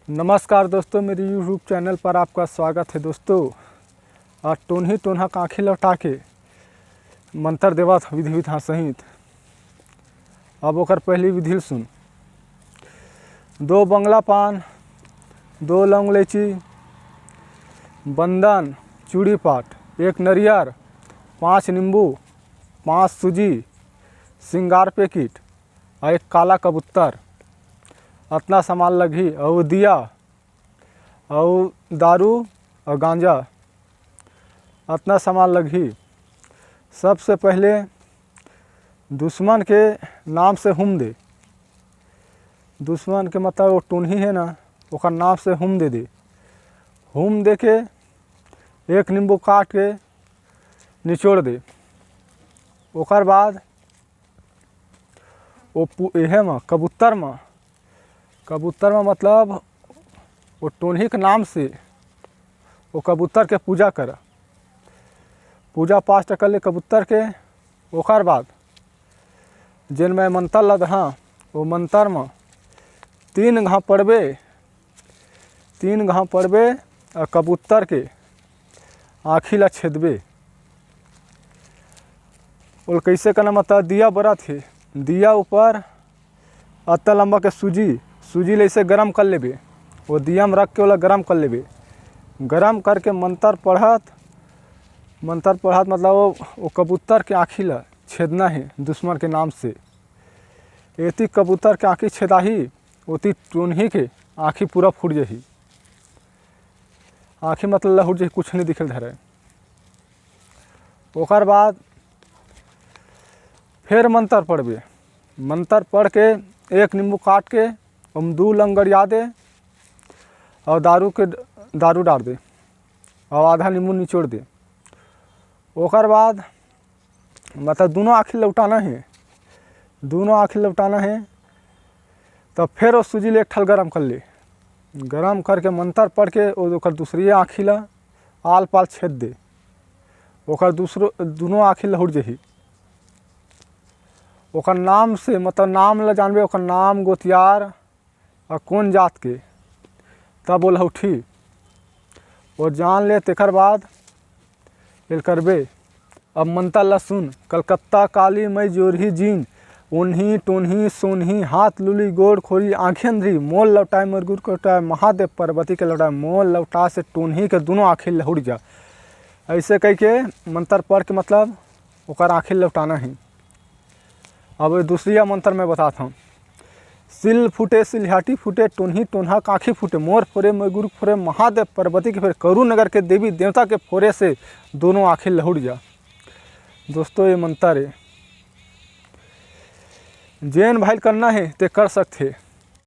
नमस्कार दोस्तों, मेरे YouTube चैनल पर आपका स्वागत है। दोस्तों आज टोन्ही टोन्हा काँखी लौटा के मंत्र देवत विधि विधान सहित। अब ओकर पहली विधि सुन। 2 बंगला पान, 2 लौंग इलायची, बंदन, चूड़ी पाट, 1 नरियर, 5 नींबू, 5 सूजी, श्रृंगार पैकेट और 1 काला कबूतर। इतना सामान लगी। और दिया और दारू और गांजा, इतना सामान लगी। सबसे पहले दुश्मन के नाम से हुम दे। दुश्मन के मतलब वो टोन्ही है ना, ओकर नाम से हुम दे दे। हुम दे के 1 नींबू काट के निचोड़ दे। ओकर बाद वो यह में कबूतर में मतलब वो टोन्ही के नाम से वो कबूतर के पूजा कर। पूजा पाठ कर ले कबूतर के। ओकर बाद जिन में मंत्र लद हाँ, वो मंत्र में 3 घाव पड़बे और कबूतर के आँखी ला छेदबे। वो कैसे करना मतलब दिया बड़ा थे। दिया ऊपर अत्ता लंबा के सूजी ले इसे गरम कर लेबे। वो दिया में रख के वाला गरम कर लेबे। गरम करके मंत्र पढ़त मतलब वो कबूतर के आँखी ला छेदना है दुश्मन के नाम से। एती कबूतर के आँखी छेदाही, उती टोन्ही के आँखी पूरा फूट जाही। आँखी मतलब लहुट जाही, कुछ नहीं दिखल धरे। ओकर बाद फिर मंत्र पढ़बे। मंत्र पढ़ के 1 नींबू काट के हम 2 लौंग गड़िया दे और दारू डाल दे और आधा नींबू निचोड़ दे। ओकर बाद मतलब दोनों आँखी लौटाना है। तब फिर वो सूजी ले 1 ठल गरम कर ले। गरम करके मंत्र पढ़ के ओकर दूसरी आँखी ला आल पाल छेद दे। ओकर दोनों आँखी लहुट जाही। ओकर नाम से मतलब नाम ला जानबे, ओकर नाम गोतियार और कौन जात के, तब वो लहुठी और जान ले। तेकर बाद फिर करबे। अब मंत्र ला सुन। कलकत्ता काली मई जोरही जीन, ओन्ही टोन्ही सोन्ही, हाथ लुली गोड़ खोरी आँखें अंधरी, मोल लौटाए मरगुर को लौटाए महादेव पार्वती के लौटाए, मोल लौटा से टोन्ही के दोनों आँखें लहुट जा। ऐसे कह के मंत्र पढ़ के मतलब ओकर आँखें लौटाना है। अब दूसरी मंत्र में बताता हूँ। सिल फूटे सिलहाटी फूटे, टोन्ही टोन्हा काँखी फूटे, मोर फोरे मरगुर फोरे महादेव पार्वती के फिर करू नगर के देवी देवता के फोरे से दोनों आँखें लहुट जा। दोस्तों ये मंत्र है। जैन भाई करना है तो कर सकते।